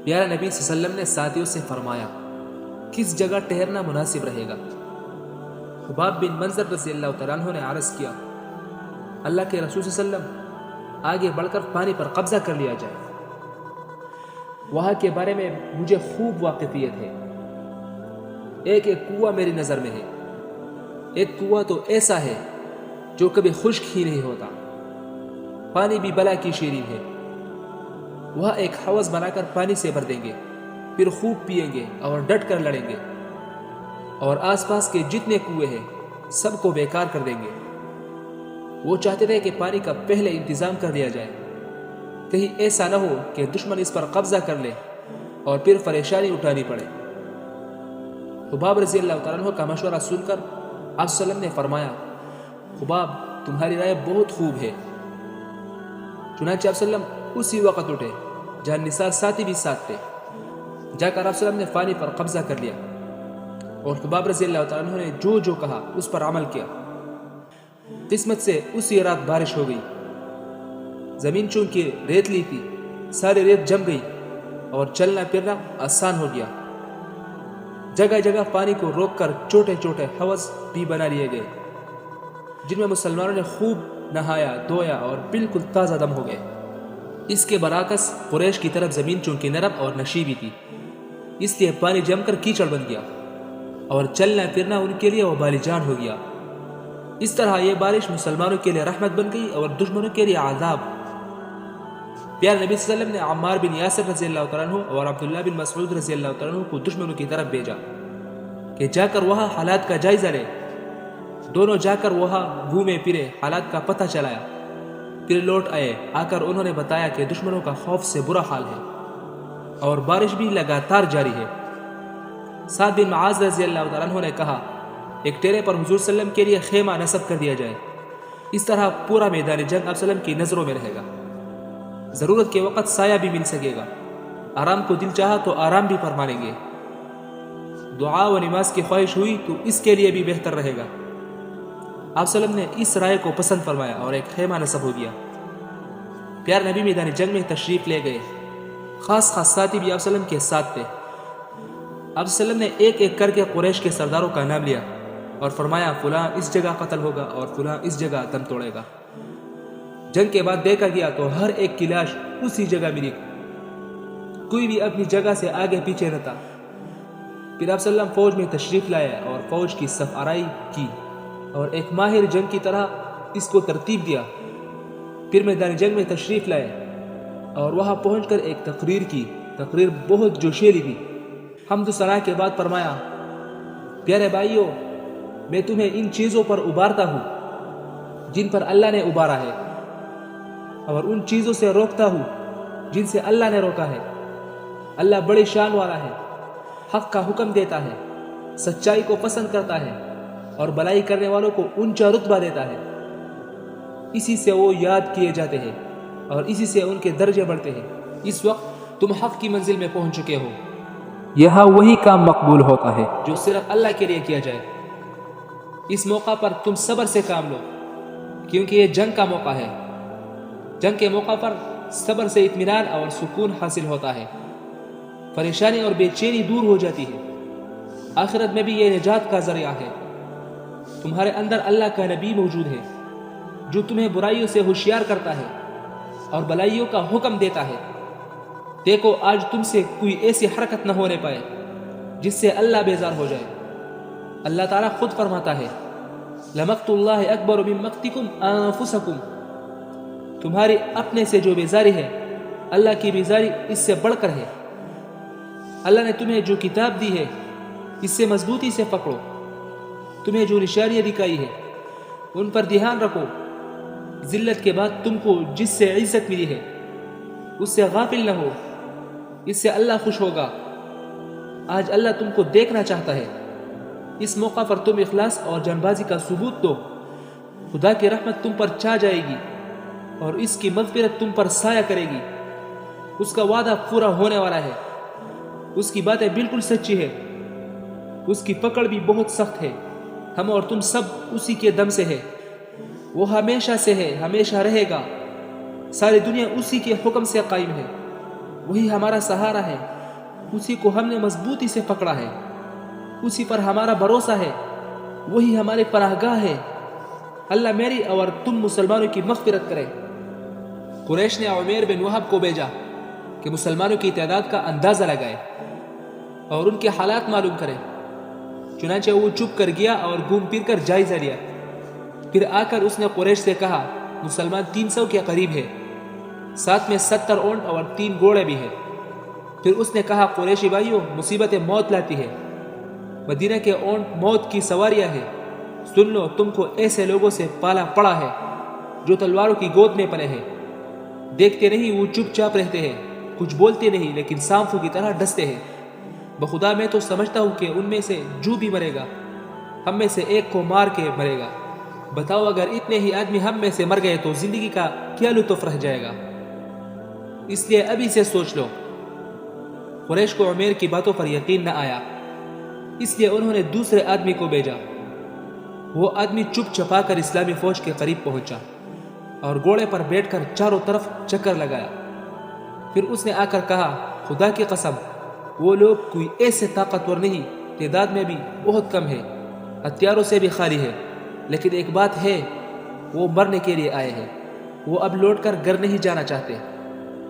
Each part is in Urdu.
پیارے نبی صلی اللہ علیہ وسلم نے ساتھیوں سے فرمایا کس جگہ ٹھہرنا مناسب رہے گا؟ خباب بن منظر رضی اللہ تعالیٰ عنہ نے عرض کیا اللہ کے رسول صلی اللہ علیہ وسلم آگے بڑھ کر پانی پر قبضہ کر لیا جائے، وہاں کے بارے میں مجھے خوب واقفیت ہے۔ ایک ایک کنواں میری نظر میں ہے، ایک کنواں تو ایسا ہے جو کبھی خشک ہی نہیں ہوتا، پانی بھی بلا کی شیرین ہے۔ وہاں ایک حوض بنا کر پانی سے بھر دیں گے، پھر خوب پئیں گے اور ڈٹ کر لڑیں گے، اور آس پاس کے جتنے کنویں ہیں سب کو بیکار کر دیں گے۔ وہ چاہتے تھے کہ پانی کا پہلے انتظام کر دیا جائے، کہیں ایسا نہ ہو کہ دشمن اس پر قبضہ کر لے اور پھر پریشانی اٹھانی پڑے۔ خباب رضی اللہ تعالیٰ عنہ کا مشورہ سن کر آپ صلی اللہ علیہ وسلم نے فرمایا خباب تمہاری رائے بہت خوب ہے۔ چنانچہ آپ صلی اللہ علیہ وسلم اسی وقت اٹھے جہاں نثار ساتھی بھی ساتھ تھے، جا کر آپ صلی اللہ علیہ وسلم نے پانی پر قبضہ کر لیا، اور خباب رضی اللہ تعالیٰ عنہ نے جو جو کہا اس پر عمل کیا۔ قسمت سے اسی رات بارش ہو گئی، زمین چونکہ ریتلی تھی ساری ریت جم گئی اور چلنا پھرنا آسان ہو گیا۔ جگہ جگہ پانی کو روک کر چھوٹے چھوٹے حوض بھی بنا لیے گئے جن میں مسلمانوں نے خوب نہایا دھویا اور بالکل تازہ دم ہو گئے۔ اس کے برعکس قریش کی طرف زمین چونکہ نرم اور نشیبی تھی، اس لیے پانی جم کر کیچڑ بن گیا اور چلنا پھرنا ان کے لیے وبال جان ہو گیا۔ اس طرح یہ بارش مسلمانوں کے لیے رحمت بن گئی اور دشمنوں کے لیے عذاب۔ پیارے نبی صلی اللہ علیہ وسلم نے عمار بن یاسر رضی اللہ تعالیٰ عنہ اور عبداللہ بن مسعود رضی اللہ تعالیٰ عنہ کو دشمنوں کی طرف بھیجا کہ جا کر وہاں حالات کا جائزہ لے۔ دونوں جا کر وہاں گھومے پھرے، حالات کا پتہ چلایا، پھر لوٹ آئے۔ آ کر انہوں نے بتایا کہ دشمنوں کا خوف سے برا حال ہے اور بارش بھی لگاتار جاری ہے۔ سعد بن معاذ رضی اللہ تعالیٰ عنہ نے کہا ایک ٹیرے پر حضور صلی اللہ علیہ وسلم کے لیے خیمہ نصب کر دیا جائے، اس طرح پورا میدان جنگ آپ صلی اللہ علیہ وسلم کی نظروں میں رہے گا، ضرورت کے وقت سایہ بھی مل سکے گا، آرام کو دل چاہا تو آرام بھی فرما لیں گے، دعا و نماز کی خواہش ہوئی تو اس کے لیے بھی بہتر رہے گا۔ آپ صلی اللہ علیہ وسلم نے اس رائے کو پسند فرمایا اور ایک خیمہ نصب ہو گیا۔ پیارے نبی میدان جنگ میں تشریف لے گئے، خاص ساتھی بھی آپ صلی اللہ علیہ وسلم کے ساتھ تھے۔ آپ صلی اللہ علیہ وسلم نے ایک ایک کر کے قریش کے سرداروں کا نام لیا اور فرمایا فلاں اس جگہ قتل ہوگا اور فلاں اس جگہ دم توڑے گا۔ جنگ کے بعد دیکھا گیا تو ہر ایک کی لاش اسی جگہ ملی، کوئی بھی اپنی جگہ سے آگے پیچھے نہ تھا۔ پھر آپ صلی اللہ علیہ وسلم فوج میں تشریف لائے اور فوج کی صف آرائی کی اور ایک ماہر جنگ کی طرح اس کو ترتیب دیا۔ پھر میدان جنگ میں تشریف لائے اور وہاں پہنچ کر ایک تقریر کی، تقریر بہت جوشیلی تھی۔ حمد و ثنا کے بعد فرمایا پیارے بھائیو میں تمہیں ان چیزوں پر ابارتا ہوں جن پر اللہ نے ابارا ہے، اور ان چیزوں سے روکتا ہوں جن سے اللہ نے روکا ہے۔ اللہ بڑی شان والا ہے، حق کا حکم دیتا ہے، سچائی کو پسند کرتا ہے اور بلائی کرنے والوں کو اونچا رتبہ دیتا ہے۔ اسی سے وہ یاد کیے جاتے ہیں اور اسی سے ان کے درجے بڑھتے ہیں۔ اس وقت تم حق کی منزل میں پہنچ چکے ہو، یہاں وہی کام مقبول ہوتا ہے جو صرف اللہ کے لیے کیا جائے۔ اس موقع پر تم صبر سے کام لو کیونکہ یہ جنگ کا موقع ہے۔ جنگ کے موقع پر صبر سے اطمینان اور سکون حاصل ہوتا ہے، پریشانی اور بے چینی دور ہو جاتی ہے۔ آخرت میں بھی یہ نجات کا ذریعہ ہے۔ تمہارے اندر اللہ کا نبی موجود ہے جو تمہیں برائیوں سے ہوشیار کرتا ہے اور بلائیوں کا حکم دیتا ہے۔ دیکھو آج تم سے کوئی ایسی حرکت نہ ہونے پائے جس سے اللہ بیزار ہو جائے۔ اللہ تعالیٰ خود فرماتا ہے لمقت اللہ اکبر من مقتکم انفسکم، تمہاری اپنے سے جو بیزاری ہے اللہ کی بیزاری اس سے بڑھ کر ہے۔ اللہ نے تمہیں جو کتاب دی ہے اس سے مضبوطی سے پکڑو، تمہیں جو نشانیاں دکھائی ہے ان پر دھیان رکھو۔ ذلت کے بعد تم کو جس سے عزت ملی ہے اس سے غافل نہ ہو، اس سے اللہ خوش ہوگا۔ آج اللہ تم کو دیکھنا چاہتا ہے، اس موقع پر تم اخلاص اور جان بازی کا ثبوت دو۔ خدا کی رحمت تم پر چھا جائے گی اور اس کی مغفرت تم پر سایہ کرے گی۔ اس کا وعدہ پورا ہونے والا ہے، اس کی باتیں بالکل سچی ہے، اس کی پکڑ بھی بہت سخت ہے۔ ہم اور تم سب اسی کے دم سے ہے، وہ ہمیشہ سے ہے، ہمیشہ رہے گا۔ ساری دنیا اسی کے حکم سے قائم ہے، وہی ہمارا سہارا ہے، اسی کو ہم نے مضبوطی سے پکڑا ہے، اسی پر ہمارا بھروسہ ہے، وہی ہمارے پناہ گاہ ہے۔ اللہ میری اور تم مسلمانوں کی مغفرت کرے۔ قریش نے عمیر بن وہب کو بھیجا کہ مسلمانوں کی تعداد کا اندازہ لگائے اور ان کے حالات معلوم کرے۔ چنانچہ وہ چھپ کر گیا اور گھوم پھر کر جائزہ لیا۔ پھر آ کر اس نے قریش سے کہا، مسلمان 300 کے قریب ہے، ساتھ میں 70 اونٹ اور 3 گھوڑے بھی ہیں۔ پھر اس نے کہا، قریشی بھائیو، مصیبت موت لاتی ہے، مدینہ کے اونٹ موت کی سواریاں ہیں۔ سن لو، تم کو ایسے لوگوں سے پالا پڑا ہے جو تلواروں کی گود میں پلے ہیں۔ دیکھتے نہیں وہ چپ چاپ رہتے ہیں، کچھ بولتے نہیں لیکن سانپوں کی طرح ڈستے ہیں۔ بخدا میں تو سمجھتا ہوں کہ ان میں سے جو بھی مرے گا ہم میں سے ایک کو مار کے مرے گا۔ بتاؤ، اگر اتنے ہی آدمی ہم میں سے مر گئے تو زندگی کا کیا لطف رہ جائے گا؟ اس لیے ابھی سے سوچ لو۔ قریش کو عمیر کی باتوں پر یقین نہ آیا، اس لیے انہوں نے دوسرے آدمی کو بھیجا۔ وہ آدمی چپ چپا کر اسلامی فوج کے قریب پہنچا اور گھوڑے پر بیٹھ کر چاروں طرف چکر لگایا۔ پھر اس نے آ کر کہا، خدا کی قسم، وہ لوگ کوئی ایسے طاقتور نہیں، تعداد میں بھی بہت کم ہے، ہتھیاروں سے بھی خالی ہے، لیکن ایک بات ہے، وہ مرنے کے لیے آئے ہیں۔ وہ اب لوٹ کر گھر نہیں جانا چاہتے۔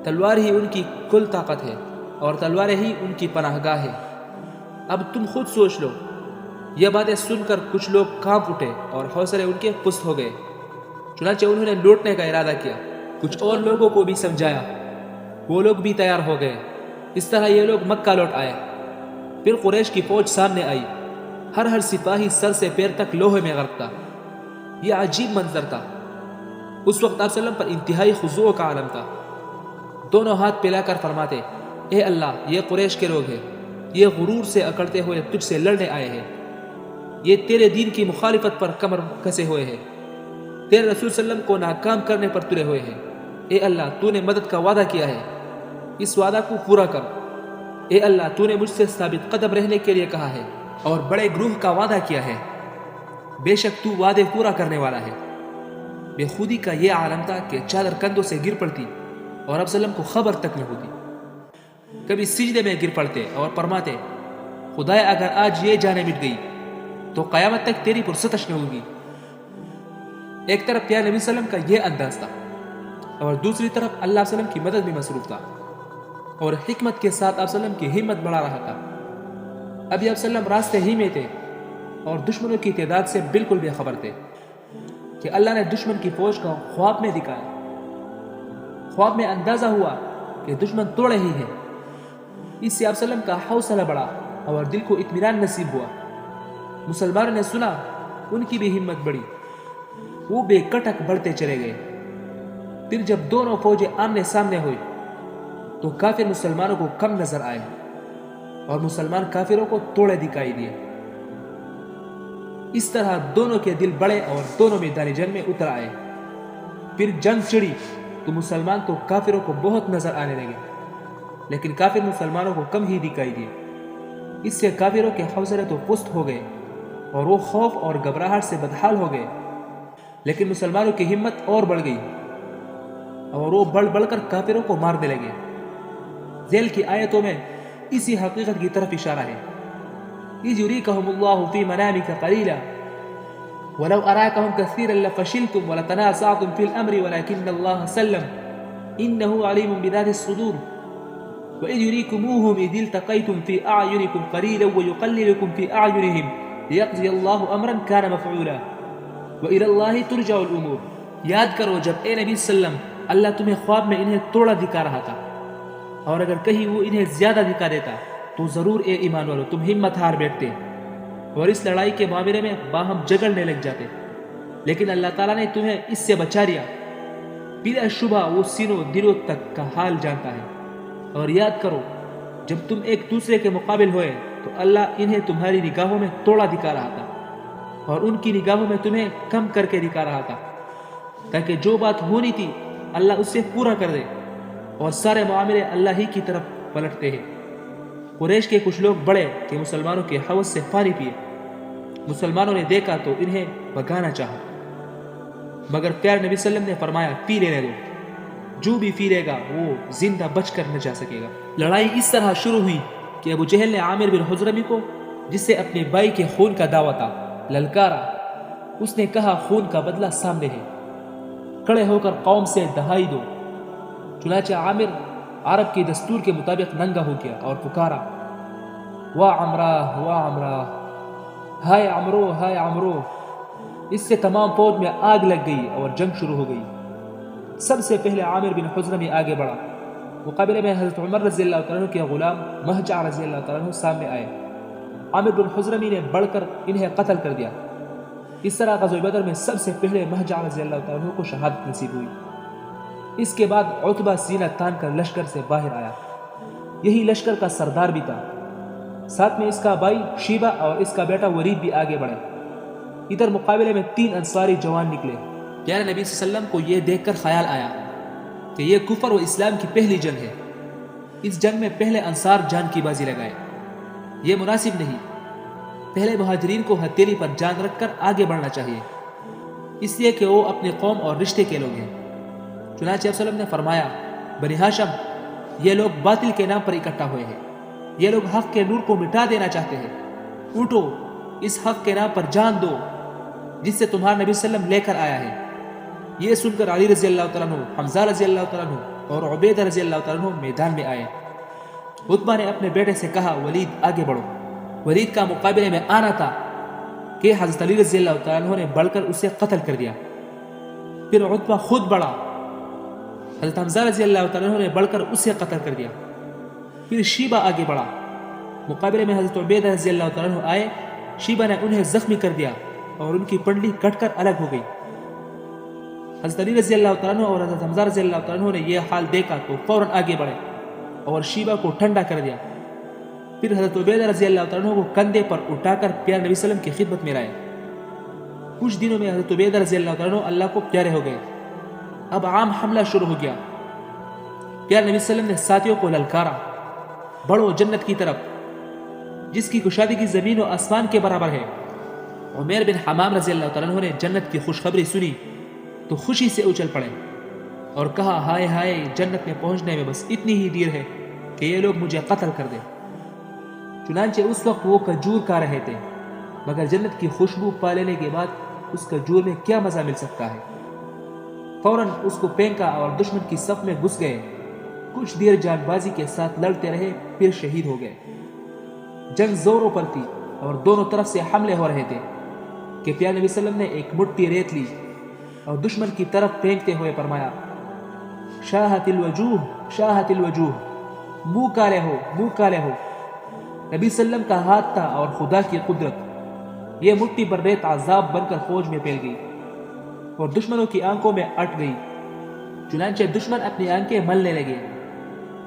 تلوار ہی ان کی کل طاقت ہے اور تلواریں ہی ان کی پناہ گاہ ہے۔ اب تم خود سوچ لو۔ یہ باتیں سن کر کچھ لوگ کانپ اٹھے اور حوصلے ان کے پست ہو گئے۔ چنانچہ انہوں نے لوٹنے کا ارادہ کیا۔ کچھ اور لوگوں کو بھی سمجھایا، وہ لوگ بھی تیار ہو گئے۔ اس طرح یہ لوگ مکہ لوٹ آئے۔ پھر قریش کی فوج سامنے آئی، ہر سپاہی سر سے پیر تک لوہے میں غرق تھا۔ یہ عجیب منظر تھا۔ اس وقت آپ صلی اللہ علیہ وسلم پر انتہائی خضوع کا عالم تھا۔ دونوں ہاتھ پھیلا کر فرماتے، اے اللہ، یہ قریش کے لوگ ہیں، یہ غرور سے اکڑتے ہوئے تجھ سے لڑنے آئے ہیں، یہ تیرے دین کی مخالفت پر کمر کسے ہوئے ہیں، تیرے رسول صلی اللہ علیہ وسلم کو ناکام کرنے پر تلے ہوئے ہیں۔ اے اللہ، تو نے مدد کا وعدہ کیا ہے، اس وعدہ کو پورا کر۔ اے اللہ، تو نے مجھ سے ثابت قدم رہنے کے لیے کہا ہے اور بڑے گروہ کا وعدہ کیا ہے، بے شک تو وعدے پورا کرنے والا ہے۔ بے خودی کا یہ عالم تھا کہ چادر کندھوں سے گر پڑتی اور اب صلی اللہ علیہ وسلم کو خبر تک نہ ہوتی۔ کبھی سجدے میں گر پڑتے اور فرماتے، خدایا، اگر آج یہ جانیں مٹ گئی تو قیامت تک تیری پرستش نہ ہوگی۔ ایک طرف پیارے نبی صلی اللہ علیہ وسلم کا یہ انداز تھا اور دوسری طرف اللہ صلی اللہ علیہ وسلم کی مدد میں مصروف تھا اور حکمت کے ساتھ آپ صلی اللہ علیہ وسلم کی ہمت بڑھا رہا تھا۔ ابھی آپ صلی اللہ علیہ وسلم راستے ہی میں تھے اور دشمنوں کی تعداد سے بالکل بے خبر تھے کہ اللہ نے دشمن کی فوج کا خواب میں دکھایا۔ خواب میں اندازہ ہوا کہ دشمن توڑے ہی ہیں۔ اس سے آپ صلی اللہ علیہ وسلم کا حوصلہ بڑھا اور دل کو اطمینان نصیب ہوا۔ مسلمانوں نے سنا، ان کی بھی ہمت بڑھی، وہ بے کٹک بڑھتے چلے گئے۔ پھر جب دونوں فوجیں آمنے سامنے ہوئی تو کافر مسلمانوں کو کم نظر آئے اور مسلمان کافروں کو توڑے دکھائی دیے۔ اس طرح دونوں کے دل بڑے اور دونوں میدان جنگ میں اتر آئے۔ پھر جنگ چڑھی تو مسلمان تو کافروں کو بہت نظر آنے لگے، لیکن کافر مسلمانوں کو کم ہی دکھائی دیے۔ اس سے کافروں کے حوصلے تو پست ہو گئے اور وہ خوف اور گھبراہٹ سے بدحال ہو گئے، لیکن مسلمانوں کی ہمت اور بڑھ گئی اور وہ بڑھ بڑھ کر کافروں کو مارنے لگے۔ ذیل کی آیتوں میں اسی حقیقت کی طرف اشارہ ہے۔ اذ یریکہم اللہ فی منامک قلیلا ولو اراکہم کثیرا لفشلتم ولتنازعتم فی الامر ولکن اللہ سلم انہ علیم بذات الصدور وَإِذْ يُرِيكُمُوهُمْ إِذِ الْتَقَيْتُمْ فِي أَعْيُنِكُمْ قَلِيلًا وَيُقَلِّلُكُمْ فِي أَعْيُنِهِمْ لِيَقْضِيَ اللَّهُ أَمْرًا كَانَ مَفْعُولًا وَإِلَى اللَّهِ تُرْجَعُ الْأُمُورُ۔ یاد کرو جب اے نبی صلی اللہ علیہ وسلم اللہ تمہیں خواب میں انہیں توڑا دکھا رہا تھا، اور اگر کہیں وہ انہیں زیادہ دکھا دیتا تو ضرور اے ایمان والو تم ہمت ہار بیٹھتے اور اس لڑائی کے معاملے میں باہم جگڑنے لگ جاتے، لیکن اللہ تعالیٰ نے تمہیں اس سے بچا لیا۔ بلا شبہ وہ سینوں دلوں تک کا حال جانتا ہے۔ اور یاد کرو جب تم ایک دوسرے کے مقابل ہوئے تو اللہ انہیں تمہاری نگاہوں میں توڑا دکھا رہا تھا اور ان کی نگاہوں میں تمہیں کم کر کے دکھا رہا تھا، تاکہ جو بات ہونی تھی اللہ اس سے پورا کر دے، اور سارے معاملے اللہ ہی کی طرف پلٹتے ہیں۔ قریش کے کچھ لوگ بڑے کہ مسلمانوں کے حوث سے پانی پیے۔ مسلمانوں نے دیکھا تو انہیں بھگانا چاہا، مگر پیارے نبی صلی اللہ علیہ وسلم نے فرمایا، پی لینے دو، جو بھی پی لے گا وہ زندہ بچ کر نہ جا سکے گا۔ لڑائی اس طرح شروع ہوئی کہ ابو جہل نے عامر بن حضرمی کو، جس سے اپنے بھائی کے خون کا دعویٰ تھا، للکارا۔ اس نے کہا خون کا بدلہ سامنے ہے، کھڑے ہو کر قوم سے دہائی دو۔ چنانچہ عامر عرب کی دستور کے مطابق ننگا ہو گیا اور پکارا، واہ عمرہ واہ عمرہ، ہائے عمرو ہائے عمرو۔ اس سے تمام فوج میں آگ لگ گئی اور جنگ شروع ہو گئی۔ سب سے پہلے عامر بن حضرمی آگے بڑھا۔ مقابلے میں حضرت عمر رضی اللہ تعالیٰ عنہ کے غلام مہجع رضی اللہ تعالیٰ عنہ سامنے آئے۔ عامر بن حضرمی نے بڑھ کر انہیں قتل کر دیا۔ اس طرح غزوہ بدر میں سب سے پہلے مہجع رضی اللہ تعالیٰ عنہ کو شہادت نصیب ہوئی۔ اس کے بعد عتبہ سینہ تان کر لشکر سے باہر آیا، یہی لشکر کا سردار بھی تھا۔ ساتھ میں اس کا بھائی شیبہ اور اس کا بیٹا ولید بھی آگے بڑھے۔ ادھر مقابلے میں 3 انصاری جوان نکلے۔ پیارے نبی صلی اللہ علیہ وسلم کو یہ دیکھ کر خیال آیا کہ یہ کفر و اسلام کی پہلی جنگ ہے، اس جنگ میں پہلے انصار جان کی بازی لگائے، یہ مناسب نہیں، پہلے مہاجرین کو ہتھیلی پر جان رکھ کر آگے بڑھنا چاہیے، اس لیے کہ وہ اپنے قوم اور رشتے کے لوگ ہیں۔ چنانچہ آپ صلی اللہ علیہ وسلم نے فرمایا، بنی ہاشم، یہ لوگ باطل کے نام پر اکٹھا ہوئے ہیں، یہ لوگ حق کے نور کو مٹا دینا چاہتے ہیں، اٹھو اس حق کے نام پر جان دو جس سے تمہارا نبی صلی اللہ علیہ وسلم لے کر آیا ہے۔ یہ سن کر علی رضی اللہ تعالیٰ عنہ، حمزہ رضی اللہ تعالیٰ عنہ اور عبیدہ رضی اللہ تعالیٰ عنہ میدان میں آئے۔ عتبہ نے اپنے بیٹے سے کہا، ولید آگے بڑھو۔ ولید کا مقابلے میں آنا تھا کہ حضرت علی رضی اللہ تعالیٰ عنہ نے بڑھ کر اسے قتل کر دیا۔ پھر عتبہ خود بڑھا، حضرت حمزہ رضی اللہ تعالیٰ عنہ نے بڑھ کر اسے قتل کر دیا۔ پھر شیبہ آگے بڑھا، مقابلے میں حضرت عبیدہ رضی اللہ تعالیٰ عنہ آئے، شیبہ نے انہیں زخمی کر دیا اور ان کی پنڈلی کٹ کر الگ ہو گئی۔ حضرت علی رضی اللہ تعالیٰ عنہ اور حضرت حمزہ رضی اللہ تعالیٰ عنہ نے یہ حال دیکھا تو فوراً آگے بڑھے اور شیبہ کو ٹھنڈا کر دیا۔ پھر حضرت عبیدہ رضی اللہ تعالیٰ عنہ کو کندھے پر اٹھا کر پیارے نبی صلی اللہ علیہ وسلم کی خدمت میں لائے۔ کچھ دنوں میں حضرت عبیدہ رضی اللہ تعالیٰ عنہ اللہ کو پیارے ہو گئے۔ اب عام حملہ شروع ہو گیا۔ پیارے نبی صلی اللہ علیہ وسلم نے ساتھیوں کو للکارا، بڑھو جنت کی طرف جس کی کشادگی زمین و آسمان کے برابر ہے۔ عمیر بن حمام رضی اللہ تعالیٰ عنہ نے جنت کی خوشخبری سنی تو خوشی سے اچھل پڑے اور کہا، ہائے ہائے، جنت میں پہنچنے میں بس اتنی ہی دیر ہے کہ یہ لوگ مجھے قتل کر دیں۔ چنانچہ اس وقت وہ کھجور کھا رہے تھے، مگر جنت کی خوشبو پا لینے کے بعد اس کھجور میں کیا مزہ مل سکتا ہے۔ فوراً اس کو پھینکا اور دشمن کی صف میں گھس گئے۔ کچھ دیر جان بازی کے ساتھ لڑتے رہے، پھر شہید ہو گئے۔ جنگ زوروں پر تھی اور دونوں طرف سے حملے ہو رہے تھے کہ پیارے نبی صلی اللہ علیہ وسلم نے ایک مٹھی ریت لی اور دشمن کی طرف پھینکتے ہوئے فرمایا، شاہت الوجوہ شاہت الوجوہ، منہ کالے ہو منہ کالے ہو۔ نبی صلی اللہ علیہ وسلم کا ہاتھ تھا اور خدا کی قدرت، یہ مٹھی پر ریت عذاب بن کر فوج میں پھیل گئی اور دشمنوں کی آنکھوں میں اٹ گئی۔ چنانچہ دشمن اپنی آنکھیں ملنے لگے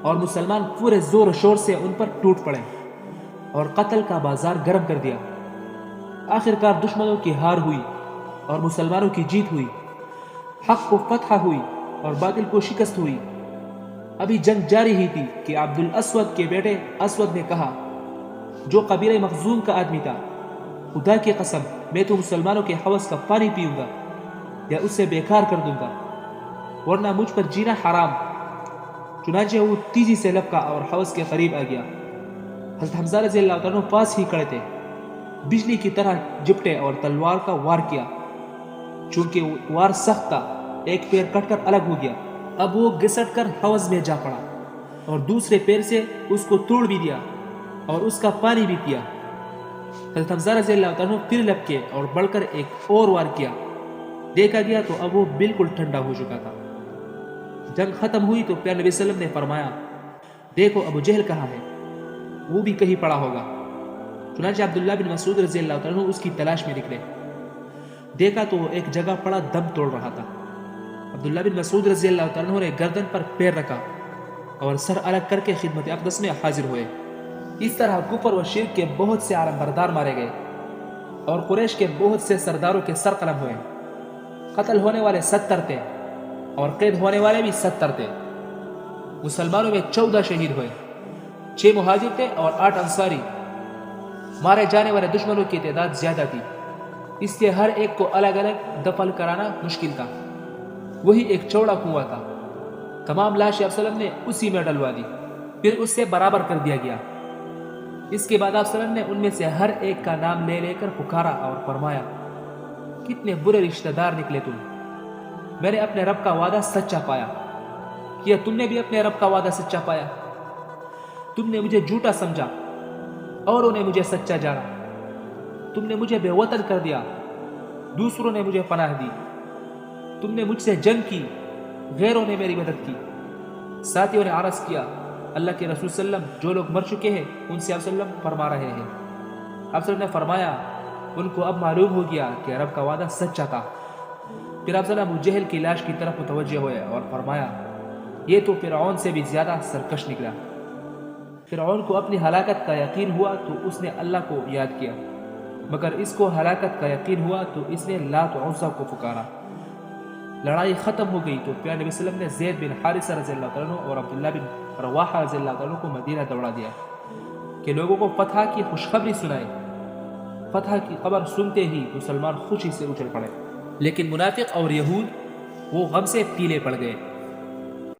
اور مسلمان پورے زور و شور سے ان پر ٹوٹ پڑے اور قتل کا بازار گرم کر دیا۔ آخرکار دشمنوں کی ہار ہوئی اور مسلمانوں کی جیت ہوئی، حق کو فتح ہوئی اور باطل کو شکست ہوئی۔ ابھی جنگ جاری ہی تھی کہ عبد الاسود کے بیٹے اسود نے کہا، جو قبیلہ مخزوم کا آدمی تھا، خدا کی قسم میں تو مسلمانوں کے حوض کا پانی پیوں گا یا اسے بیکار کر دوں گا، ورنہ مجھ پر جینا حرام۔ چنانچہ وہ تیزی سے لپکا اور حوض کے قریب آ گیا۔ حضرت حمزہ رضی اللہ تعالیٰ عنہ پاس ہی کھڑے تھے، بجلی کی طرح جپٹے اور تلوار کا وار کیا۔ چونکہ وار سخت تھا، ایک پیر کٹ کر الگ ہو گیا۔ اب وہ گھسٹ کر حوض میں جا پڑا اور دوسرے پیر سے اس کو توڑ بھی دیا اور اس کا پانی بھی پیا۔ حضرت حمزہ رضی اللہ تعالیٰ عنہ پھر لپکے اور بڑھ کر ایک اور وار کیا۔ دیکھا گیا تو اب وہ بالکل ٹھنڈا ہو چکا تھا۔ جنگ ختم ہوئی تو پیارے نبی صلی اللہ علیہ وسلم نے فرمایا، دیکھو ابو جہل کہاں ہے، وہ بھی کہیں پڑا ہوگا۔ چنانچہ عبداللہ بن مسعود رضی اللہ تعالیٰ عنہ اس کی تلاش میں نکلے، دیکھا تو وہ ایک جگہ پڑا دم توڑ رہا تھا۔ عبداللہ بن مسعود رضی اللہ تعالیٰ عنہ نے گردن پر پیر رکھا اور سر الگ کر کے خدمت اقدس میں حاضر ہوئے۔ اس طرح کفر و شرک کے بہت سے علم بردار مارے گئے اور قریش کے بہت سے سرداروں کے سر قلم ہوئے۔ قتل ہونے والے 70 تھے اور قید ہونے والے بھی 70 تھے۔ مسلمانوں میں 14 شہید ہوئے، 6 مہاجر تھے اور 8 انصاری۔ مارے جانے والے دشمنوں کی تعداد زیادہ تھی، اس لیے ہر ایک کو الگ الگ دفن کرانا مشکل تھا۔ وہی ایک چوڑا کنواں تھا، تمام لاشیں آپ صلی اللہ علیہ وسلم نے اسی میں ڈلوا دی، پھر اس سے برابر کر دیا گیا۔ اس کے بعد آپ صلی اللہ علیہ وسلم نے ان میں سے ہر ایک کا نام لے لے کر پکارا اور فرمایا کتنے برے رشتہ دار نکلے تم، میں نے اپنے رب کا وعدہ سچا پایا، کیا تم نے بھی اپنے رب کا وعدہ سچا پایا؟ تم نے مجھے جھوٹا سمجھا اوروں نے مجھے سچا جانا، تم نے مجھے بے وطن کر دیا، دوسروں نے مجھے پناہ دی، تم نے مجھ سے جنگ کی، غیروں نے میری مدد کی۔ ساتھیوں نے عرض کیا اللہ کے رسول صلی اللہ علیہ وسلم جو لوگ مر چکے ہیں ان سے آپ صلی اللہ علیہ وسلم فرما رہے ہیں۔ آپ صلی اللہ علیہ وسلم نے فرمایا ان کو اب معلوم ہو گیا کہ رب کا وعدہ سچا تھا۔ پھر آپ صلی اللہ علیہ وسلم ابو جہل کی لاش کی طرف متوجہ ہوئے اور فرمایا یہ تو فرعون سے بھی زیادہ سرکش نکلا۔ فرعون کو اپنی ہلاکت کا یقین ہوا تو اس نے اللہ کو یاد کیا، مگر اس کو ہلاکت کا یقین ہوا تو اس نے لات و عزا کو پکارا۔ لڑائی ختم ہو گئی تو پیارے نبی صلی اللہ علیہ وسلم نے زید بن حارثہ رضی اللہ تعالیٰ عنہ اور عبداللہ بن رواحہ رضی اللہ تعالیٰ عنہ کو مدینہ دوڑا دیا کہ لوگوں کو فتح کی خوشخبری سنائے۔ فتح کی خبر سنتے ہی مسلمان خوشی سے اچھل پڑے، لیکن منافق اور یہود وہ غم سے پیلے پڑ گئے۔